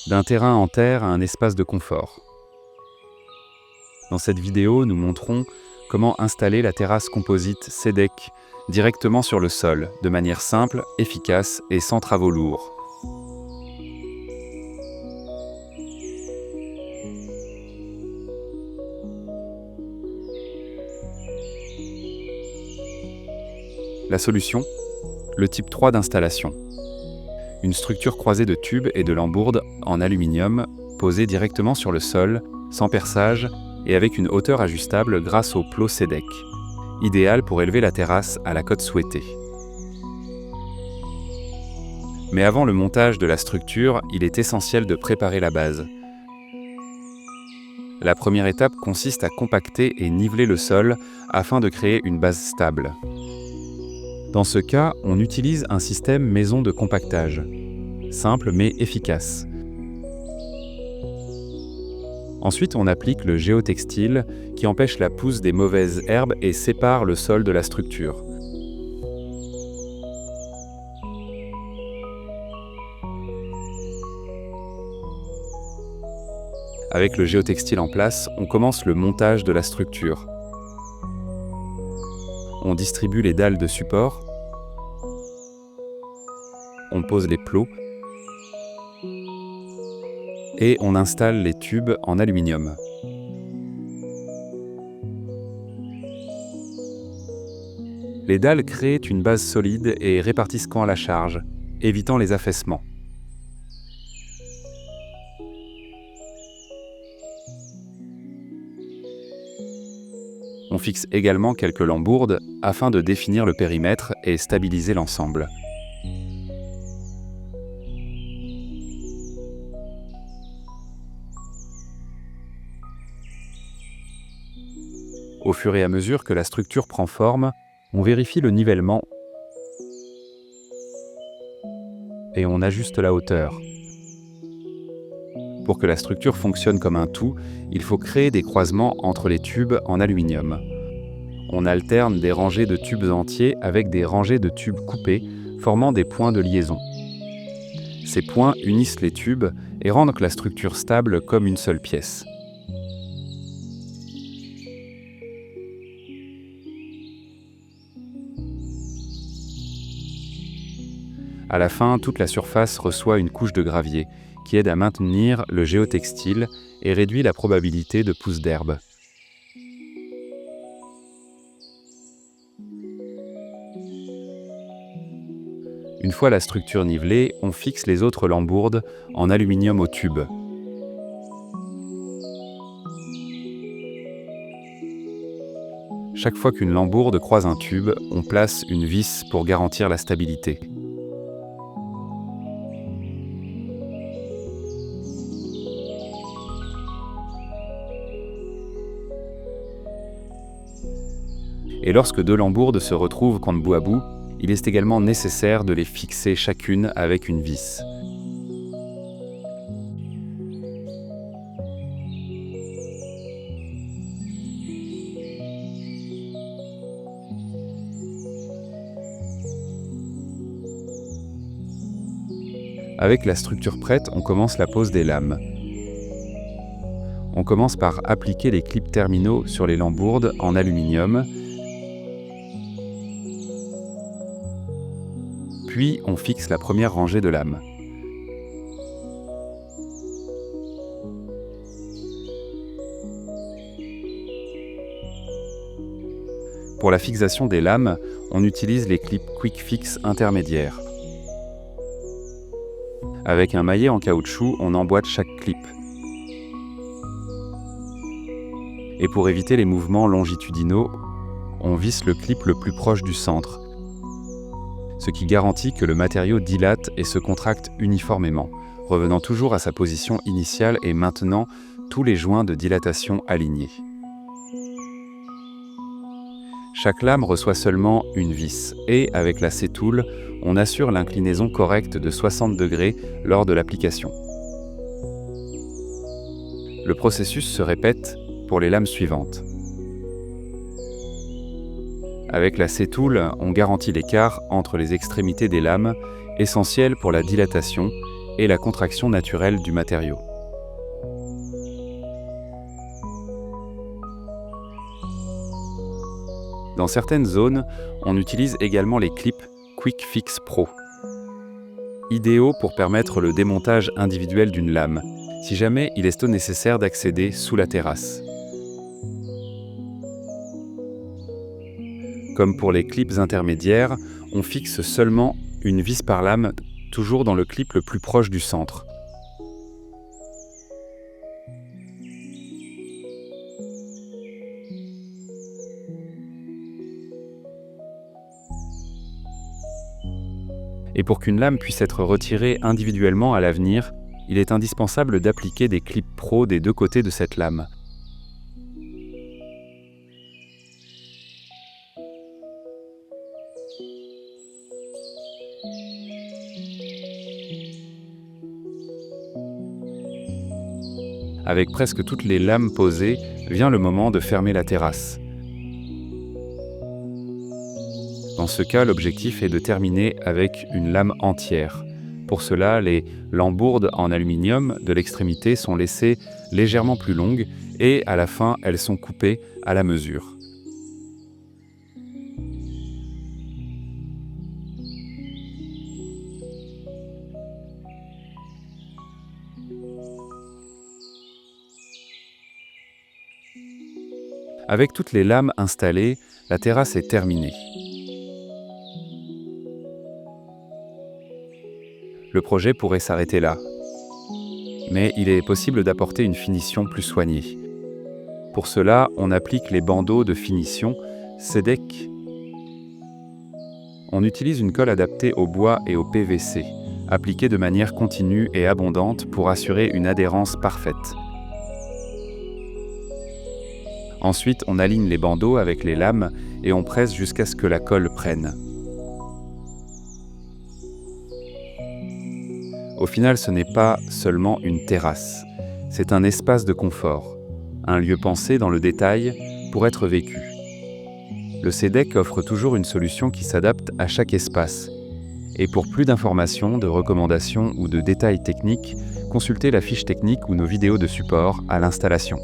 d'un terrain en terre à un espace de confort. Dans cette vidéo, nous montrons comment installer la terrasse composite SEDEC directement sur le sol, de manière simple, efficace et sans travaux lourds. La solution ? Le type 3 d'installation. Une structure croisée de tubes et de lambourdes en aluminium posée directement sur le sol, sans perçage et avec une hauteur ajustable grâce au plot SEDEC, idéal pour élever la terrasse à la cote souhaitée. Mais avant le montage de la structure, il est essentiel de préparer la base. La première étape consiste à compacter et niveler le sol afin de créer une base stable. Dans ce cas, on utilise un système maison de compactage, simple mais efficace. Ensuite, on applique le géotextile qui empêche la pousse des mauvaises herbes et sépare le sol de la structure. Avec le géotextile en place, on commence le montage de la structure. On distribue les dalles de support, on pose les plots et on installe les tubes en aluminium. Les dalles créent une base solide et répartissent quand la charge, évitant les affaissements. On fixe également quelques lambourdes afin de définir le périmètre et stabiliser l'ensemble. Au fur et à mesure que la structure prend forme, on vérifie le nivellement et on ajuste la hauteur. Pour que la structure fonctionne comme un tout, il faut créer des croisements entre les tubes en aluminium. On alterne des rangées de tubes entiers avec des rangées de tubes coupés, formant des points de liaison. Ces points unissent les tubes et rendent la structure stable comme une seule pièce. À la fin, toute la surface reçoit une couche de gravier qui aide à maintenir le géotextile et réduit la probabilité de pousse d'herbe. Une fois la structure nivelée, on fixe les autres lambourdes en aluminium au tube. Chaque fois qu'une lambourde croise un tube, on place une vis pour garantir la stabilité. Et lorsque deux lambourdes se retrouvent compte bout à bout, il est également nécessaire de les fixer chacune avec une vis. Avec la structure prête, on commence la pose des lames. On commence par appliquer les clips terminaux sur les lambourdes en aluminium, puis on fixe la première rangée de lames. Pour la fixation des lames, on utilise les clips Quick Fix intermédiaires. Avec un maillet en caoutchouc, on emboîte chaque clip. Et pour éviter les mouvements longitudinaux, on visse le clip le plus proche du centre, ce qui garantit que le matériau dilate et se contracte uniformément, revenant toujours à sa position initiale et maintenant tous les joints de dilatation alignés. Chaque lame reçoit seulement une vis et, avec la C-Tool, on assure l'inclinaison correcte de 60 degrés lors de l'application. Le processus se répète pour les lames suivantes. Avec la C-Tool, on garantit l'écart entre les extrémités des lames, essentiel pour la dilatation, et la contraction naturelle du matériau. Dans certaines zones, on utilise également les clips Quick Fix Pro, idéaux pour permettre le démontage individuel d'une lame, si jamais il est nécessaire d'accéder sous la terrasse. Comme pour les clips intermédiaires, on fixe seulement une vis par lame, toujours dans le clip le plus proche du centre. Et pour qu'une lame puisse être retirée individuellement à l'avenir, il est indispensable d'appliquer des clips pro des deux côtés de cette lame. Avec presque toutes les lames posées, vient le moment de fermer la terrasse. Dans ce cas, l'objectif est de terminer avec une lame entière. Pour cela, les lambourdes en aluminium de l'extrémité sont laissées légèrement plus longues et à la fin, elles sont coupées à la mesure. Avec toutes les lames installées, la terrasse est terminée. Le projet pourrait s'arrêter là, mais il est possible d'apporter une finition plus soignée. Pour cela, on applique les bandeaux de finition SEDEC. On utilise une colle adaptée au bois et au PVC, appliquée de manière continue et abondante pour assurer une adhérence parfaite. Ensuite, on aligne les bandeaux avec les lames et on presse jusqu'à ce que la colle prenne. Au final, ce n'est pas seulement une terrasse, c'est un espace de confort, un lieu pensé dans le détail pour être vécu. Le SEDEC offre toujours une solution qui s'adapte à chaque espace. Et pour plus d'informations, de recommandations ou de détails techniques, consultez la fiche technique ou nos vidéos de support à l'installation.